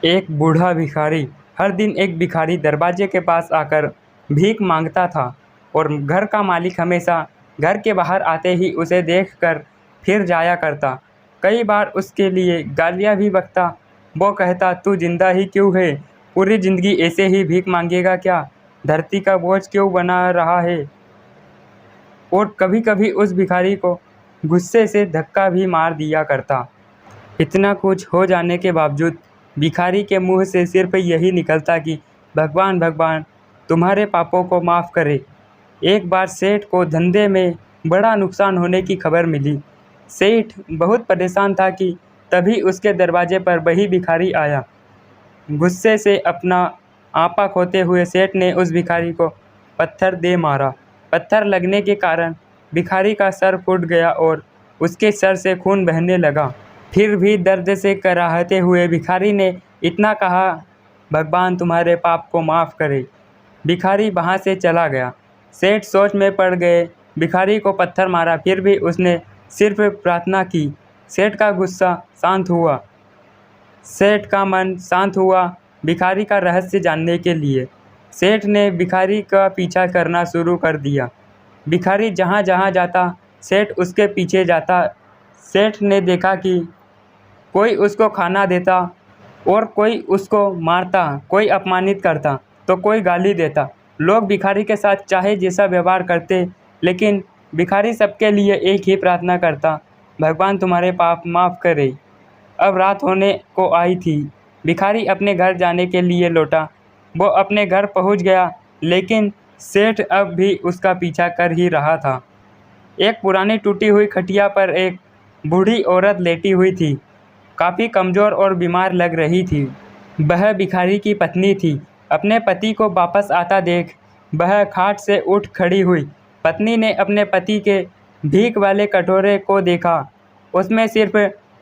एक बूढ़ा भिखारी। हर दिन एक भिखारी दरवाजे के पास आकर भीख मांगता था और घर का मालिक हमेशा घर के बाहर आते ही उसे देखकर फिर जाया करता। कई बार उसके लिए गालियाँ भी बकता। वो कहता, तू जिंदा ही क्यों है? पूरी जिंदगी ऐसे ही भीख मांगेगा क्या? धरती का बोझ क्यों बना रहा है? और कभी कभी उस भिखारी को गुस्से से धक्का भी मार दिया करता। इतना कुछ हो जाने के बावजूद भिखारी के मुंह से सिर्फ यही निकलता कि भगवान भगवान तुम्हारे पापों को माफ़ करे। एक बार सेठ को धंधे में बड़ा नुकसान होने की खबर मिली। सेठ बहुत परेशान था कि तभी उसके दरवाजे पर वही भिखारी आया। गुस्से से अपना आपा खोते हुए सेठ ने उस भिखारी को पत्थर दे मारा। पत्थर लगने के कारण भिखारी का सर फूट गया और उसके सर से खून बहने लगा। फिर भी दर्द से कराहते हुए भिखारी ने इतना कहा, भगवान तुम्हारे पाप को माफ़ करे। भिखारी वहाँ से चला गया। सेठ सोच में पड़ गए। भिखारी को पत्थर मारा, फिर भी उसने सिर्फ प्रार्थना की। सेठ का गुस्सा शांत हुआ। सेठ का मन शांत हुआ भिखारी का रहस्य जानने के लिए। सेठ ने भिखारी का पीछा करना शुरू कर दिया। भिखारी जहाँ जहाँ जाता सेठ उसके पीछे जाता। सेठ ने देखा कि कोई उसको खाना देता और कोई उसको मारता, कोई अपमानित करता तो कोई गाली देता। लोग भिखारी के साथ चाहे जैसा व्यवहार करते, लेकिन भिखारी सबके लिए एक ही प्रार्थना करता, भगवान तुम्हारे पाप माफ़ करे। अब रात होने को आई थी। भिखारी अपने घर जाने के लिए लौटा। वो अपने घर पहुंच गया, लेकिन सेठ अब भी उसका पीछा कर ही रहा था। एक पुरानी टूटी हुई खटिया पर एक बूढ़ी औरत लेटी हुई थी। काफ़ी कमज़ोर और बीमार लग रही थी। वह भिखारी की पत्नी थी। अपने पति को वापस आता देख वह खाट से उठ खड़ी हुई। पत्नी ने अपने पति के भीख वाले कटोरे को देखा। उसमें सिर्फ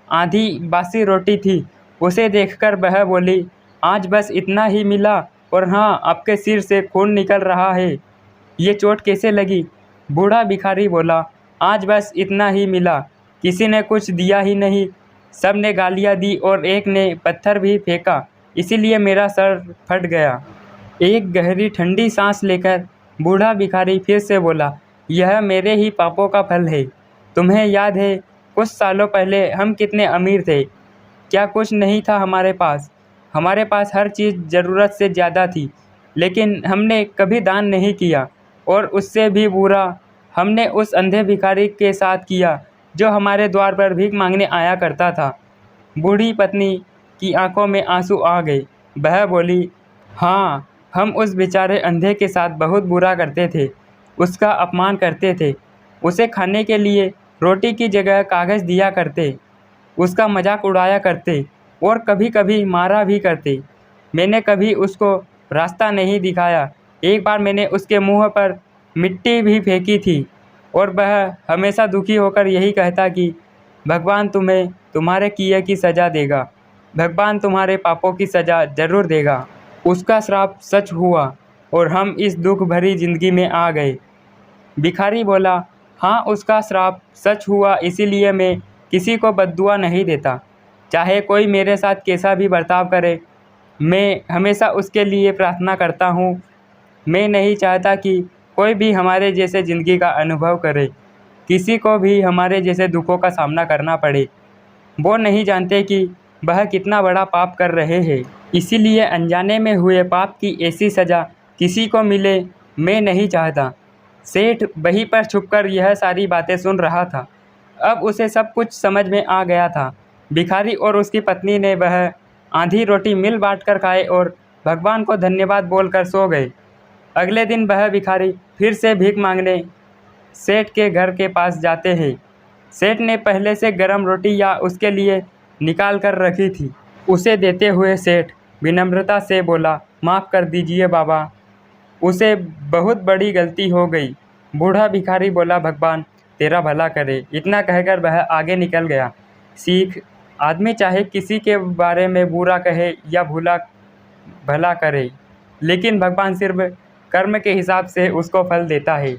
आधी बासी रोटी थी। उसे देखकर वह बोली, आज बस इतना ही मिला और हाँ, आपके सिर से खून निकल रहा है। ये चोट कैसे लगी? बूढ़ा भिखारी बोला, आज बस इतना ही मिला, किसी ने कुछ दिया ही नहीं। सब ने गालियाँ दी और एक ने पत्थर भी फेंका, इसीलिए मेरा सर फट गया। एक गहरी ठंडी सांस लेकर बूढ़ा भिखारी फिर से बोला, यह मेरे ही पापों का फल है। तुम्हें याद है कुछ सालों पहले हम कितने अमीर थे? क्या कुछ नहीं था हमारे पास? हमारे पास हर चीज़ ज़रूरत से ज़्यादा थी, लेकिन हमने कभी दान नहीं किया। और उससे भी बुरा हमने उस अंधे भिखारी के साथ किया जो हमारे द्वार पर भीख मांगने आया करता था। बूढ़ी पत्नी की आंखों में आंसू आ गए। वह बोली, हाँ, हम उस बेचारे अंधे के साथ बहुत बुरा करते थे। उसका अपमान करते थे। उसे खाने के लिए रोटी की जगह कागज़ दिया करते। उसका मजाक उड़ाया करते और कभी कभी मारा भी करते। मैंने कभी उसको रास्ता नहीं दिखाया। एक बार मैंने उसके मुंह पर मिट्टी भी फेंकी थी और वह हमेशा दुखी होकर यही कहता कि भगवान तुम्हें तुम्हारे किए की सज़ा देगा। भगवान तुम्हारे पापों की सज़ा ज़रूर देगा। उसका श्राप सच हुआ और हम इस दुख भरी ज़िंदगी में आ गए। भिखारी बोला, हाँ, उसका श्राप सच हुआ, इसीलिए मैं किसी को बद्दुआ नहीं देता। चाहे कोई मेरे साथ कैसा भी बर्ताव करे, मैं हमेशा उसके लिए प्रार्थना करता हूँ। मैं नहीं चाहता कि कोई भी हमारे जैसे ज़िंदगी का अनुभव करे, किसी को भी हमारे जैसे दुखों का सामना करना पड़े। वो नहीं जानते कि वह कितना बड़ा पाप कर रहे हैं, इसीलिए अनजाने में हुए पाप की ऐसी सज़ा किसी को मिले मैं नहीं चाहता। सेठ वहीं पर छुपकर यह सारी बातें सुन रहा था। अब उसे सब कुछ समझ में आ गया था। भिखारी और उसकी पत्नी ने वह आधी रोटी मिल बांट कर खाए और भगवान को धन्यवाद बोलकर सो गए। अगले दिन वह भिखारी फिर से भीख मांगने सेठ के घर के पास जाते हैं। सेठ ने पहले से गर्म रोटी या उसके लिए निकाल कर रखी थी। उसे देते हुए सेठ विनम्रता से बोला, माफ़ कर दीजिए बाबा, उसे बहुत बड़ी गलती हो गई। बूढ़ा भिखारी बोला, भगवान तेरा भला करे। इतना कहकर वह आगे निकल गया। सीख, आदमी चाहे किसी के बारे में बुरा कहे या भला करे, लेकिन भगवान सिर्फ कर्म के हिसाब से उसको फल देता है।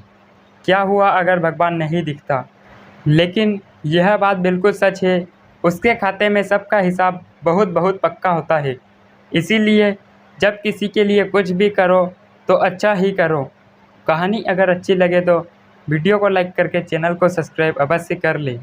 क्या हुआ अगर भगवान नहीं दिखता? लेकिन यह बात बिल्कुल सच है, उसके खाते में सबका हिसाब बहुत बहुत पक्का होता है। इसीलिए जब किसी के लिए कुछ भी करो तो अच्छा ही करो। कहानी अगर अच्छी लगे तो वीडियो को लाइक करके चैनल को सब्सक्राइब अवश्य कर लें।